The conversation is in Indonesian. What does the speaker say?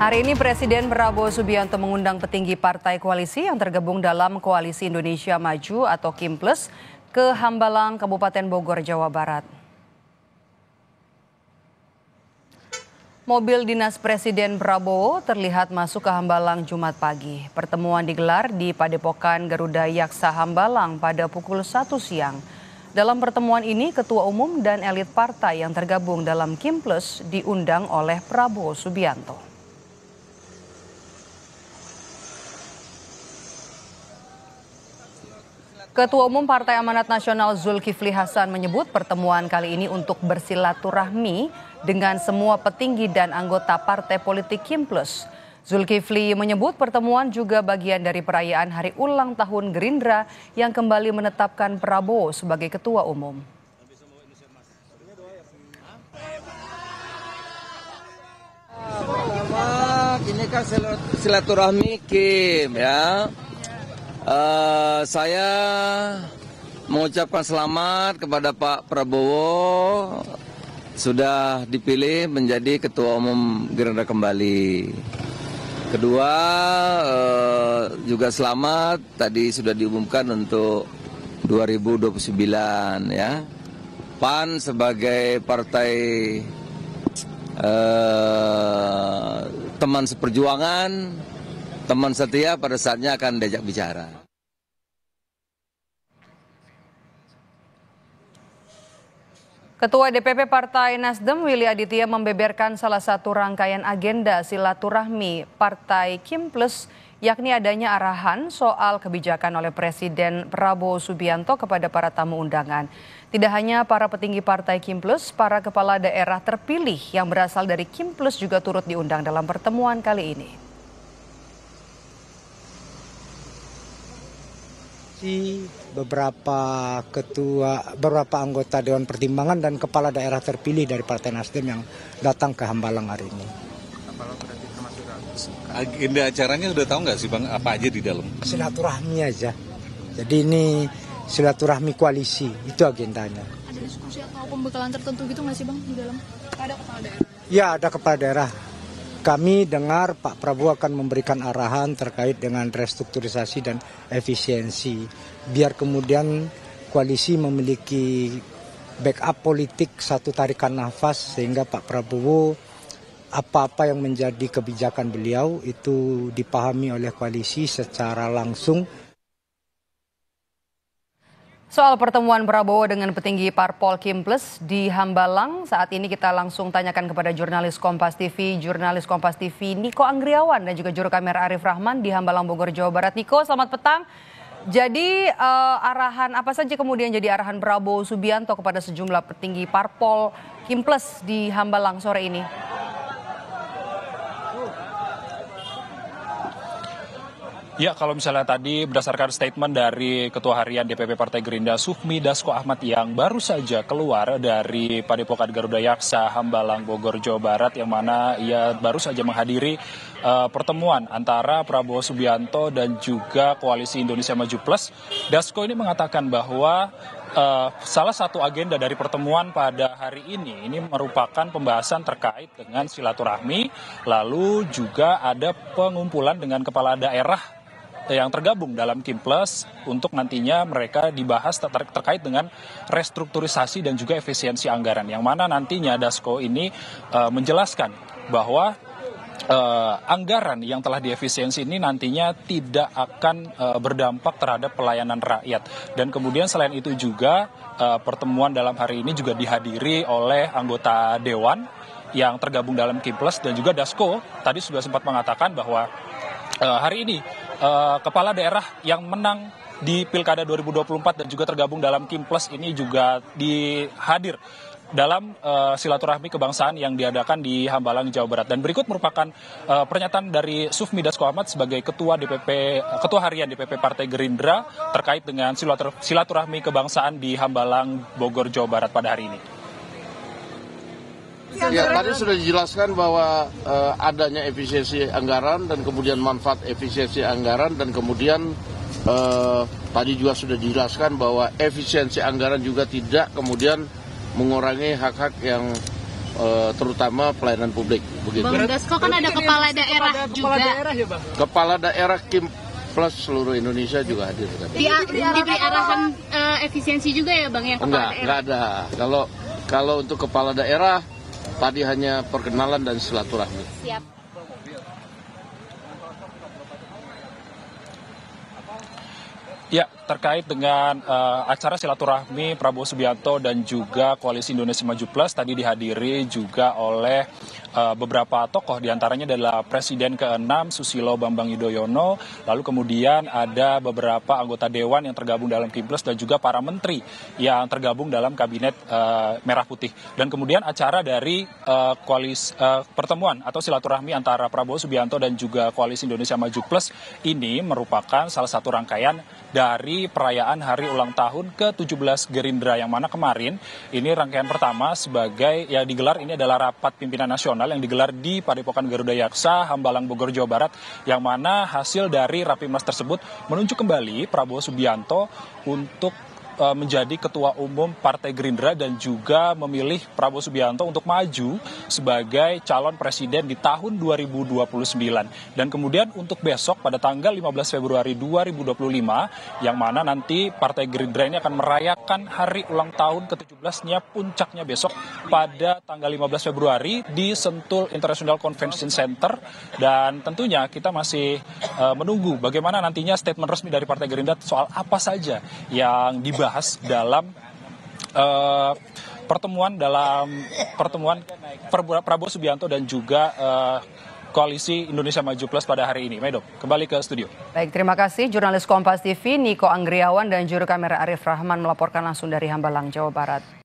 Hari ini Presiden Prabowo Subianto mengundang petinggi partai koalisi yang tergabung dalam Koalisi Indonesia Maju atau KIMPLUS ke Hambalang, Kabupaten Bogor, Jawa Barat. Mobil dinas Presiden Prabowo terlihat masuk ke Hambalang Jumat pagi. Pertemuan digelar di Padepokan Garuda Yaksa Hambalang pada pukul 1 siang. Dalam pertemuan ini, Ketua Umum dan elit partai yang tergabung dalam KIMPLUS diundang oleh Prabowo Subianto. Ketua Umum Partai Amanat Nasional Zulkifli Hasan menyebut pertemuan kali ini untuk bersilaturahmi dengan semua petinggi dan anggota partai politik KIMPLUS. Zulkifli menyebut pertemuan juga bagian dari perayaan Hari Ulang Tahun Gerindra yang kembali menetapkan Prabowo sebagai Ketua Umum. Pertama, ini kan silaturahmi Kim ya. Saya mengucapkan selamat kepada Pak Prabowo sudah dipilih menjadi Ketua Umum Gerindra kembali. Kedua, juga selamat tadi sudah diumumkan untuk 2029 ya. PAN sebagai partai teman seperjuangan, teman setia pada saatnya akan diajak bicara. Ketua DPP Partai Nasdem Willy Aditya membeberkan salah satu rangkaian agenda silaturahmi Partai KIMPLUS, yakni adanya arahan soal kebijakan oleh Presiden Prabowo Subianto kepada para tamu undangan. Tidak hanya para petinggi Partai KIMPLUS, para kepala daerah terpilih yang berasal dari KIMPLUS juga turut diundang dalam pertemuan kali ini. Beberapa anggota Dewan Pertimbangan dan kepala daerah terpilih dari Partai Nasdem yang datang ke Hambalang hari ini. Agenda acaranya udah tahu nggak sih Bang, apa aja di dalam? Silaturahmi aja. Jadi ini silaturahmi koalisi, itu agendanya. Ada diskusi atau pembekalan tertentu gitu nggak sih Bang di dalam? Ada kepala daerah? Ya, ada kepala daerah. Kami dengar Pak Prabowo akan memberikan arahan terkait dengan restrukturisasi dan efisiensi. Biar kemudian koalisi memiliki backup politik, satu tarikan nafas, sehingga Pak Prabowo apa-apa yang menjadi kebijakan beliau itu dipahami oleh koalisi secara langsung. Soal pertemuan Prabowo dengan petinggi Parpol KIMPLUS di Hambalang, saat ini kita langsung tanyakan kepada jurnalis Kompas TV Niko Anggriawan dan juga juru kamera Arif Rahman di Hambalang, Bogor, Jawa Barat. Niko, selamat petang. Jadi arahan apa saja kemudian jadi arahan Prabowo Subianto kepada sejumlah petinggi Parpol KIMPLUS di Hambalang sore ini? Ya, kalau misalnya tadi berdasarkan statement dari Ketua Harian DPP Partai Gerindra Sufmi Dasko Ahmad yang baru saja keluar dari Padepokan Garuda Yaksa Hambalang, Bogor, Jawa Barat, yang mana ia baru saja menghadiri pertemuan antara Prabowo Subianto dan juga Koalisi Indonesia Maju Plus. Dasko ini mengatakan bahwa salah satu agenda dari pertemuan pada hari ini merupakan pembahasan terkait dengan silaturahmi, lalu juga ada pengumpulan dengan kepala daerah yang tergabung dalam KIMPLUS untuk nantinya mereka dibahas terkait dengan restrukturisasi dan juga efisiensi anggaran, yang mana nantinya Dasko ini menjelaskan bahwa anggaran yang telah diefisiensi ini nantinya tidak akan berdampak terhadap pelayanan rakyat. Dan kemudian selain itu juga pertemuan dalam hari ini juga dihadiri oleh anggota Dewan yang tergabung dalam KIMPLUS, dan juga Dasko tadi sudah sempat mengatakan bahwa hari ini kepala daerah yang menang di Pilkada 2024 dan juga tergabung dalam KIMPLUS ini juga dihadir dalam silaturahmi kebangsaan yang diadakan di Hambalang, Jawa Barat. Dan berikut merupakan pernyataan dari Sufmi Dasko Ahmad sebagai Ketua Harian DPP Partai Gerindra terkait dengan silaturahmi kebangsaan di Hambalang, Bogor, Jawa Barat pada hari ini. Ya, tadi sudah dijelaskan bahwa adanya efisiensi anggaran dan kemudian manfaat efisiensi anggaran, dan kemudian tadi juga sudah dijelaskan bahwa efisiensi anggaran juga tidak kemudian mengurangi hak-hak yang terutama pelayanan publik. Begitu. Bang Dasko kan ada kepala daerah juga. Kepala daerah Kim Plus seluruh Indonesia juga hadir. Diberi arahan efisiensi juga ya Bang yang kepala daerah? Enggak ada. Kalau untuk kepala daerah tadi hanya perkenalan dan silaturahmi. Siap. Ya, terkait dengan acara silaturahmi Prabowo Subianto dan juga Koalisi Indonesia Maju Plus tadi dihadiri juga oleh beberapa tokoh, diantaranya adalah Presiden ke-6 Susilo Bambang Yudhoyono, lalu kemudian ada beberapa anggota Dewan yang tergabung dalam Kim Plus dan juga para menteri yang tergabung dalam Kabinet Merah Putih. Dan kemudian acara dari pertemuan atau silaturahmi antara Prabowo Subianto dan juga Koalisi Indonesia Maju Plus ini merupakan salah satu rangkaian dari perayaan hari ulang tahun ke-17 Gerindra, yang mana kemarin ini rangkaian pertama sebagai yang digelar ini adalah rapat pimpinan nasional yang digelar di Padepokan Garuda Yaksa, Hambalang, Bogor, Jawa Barat, yang mana hasil dari Rapimnas tersebut menunjuk kembali Prabowo Subianto untuk menjadi ketua umum Partai Gerindra dan juga memilih Prabowo Subianto untuk maju sebagai calon presiden di tahun 2029. Dan kemudian untuk besok pada tanggal 15 Februari 2025, yang mana nanti Partai Gerindra ini akan merayakan hari ulang tahun ke-17-nya, puncaknya besok pada tanggal 15 Februari di Sentul International Convention Center. Dan tentunya kita masih menunggu bagaimana nantinya statement resmi dari Partai Gerindra soal apa saja yang dibahas dalam pertemuan Prabowo Subianto dan juga Koalisi Indonesia Maju Plus pada hari ini. Medo, kembali ke studio. Baik, terima kasih jurnalis Kompas TV Niko Anggriawan dan juru kamera Arif Rahman melaporkan langsung dari Hambalang, Jawa Barat.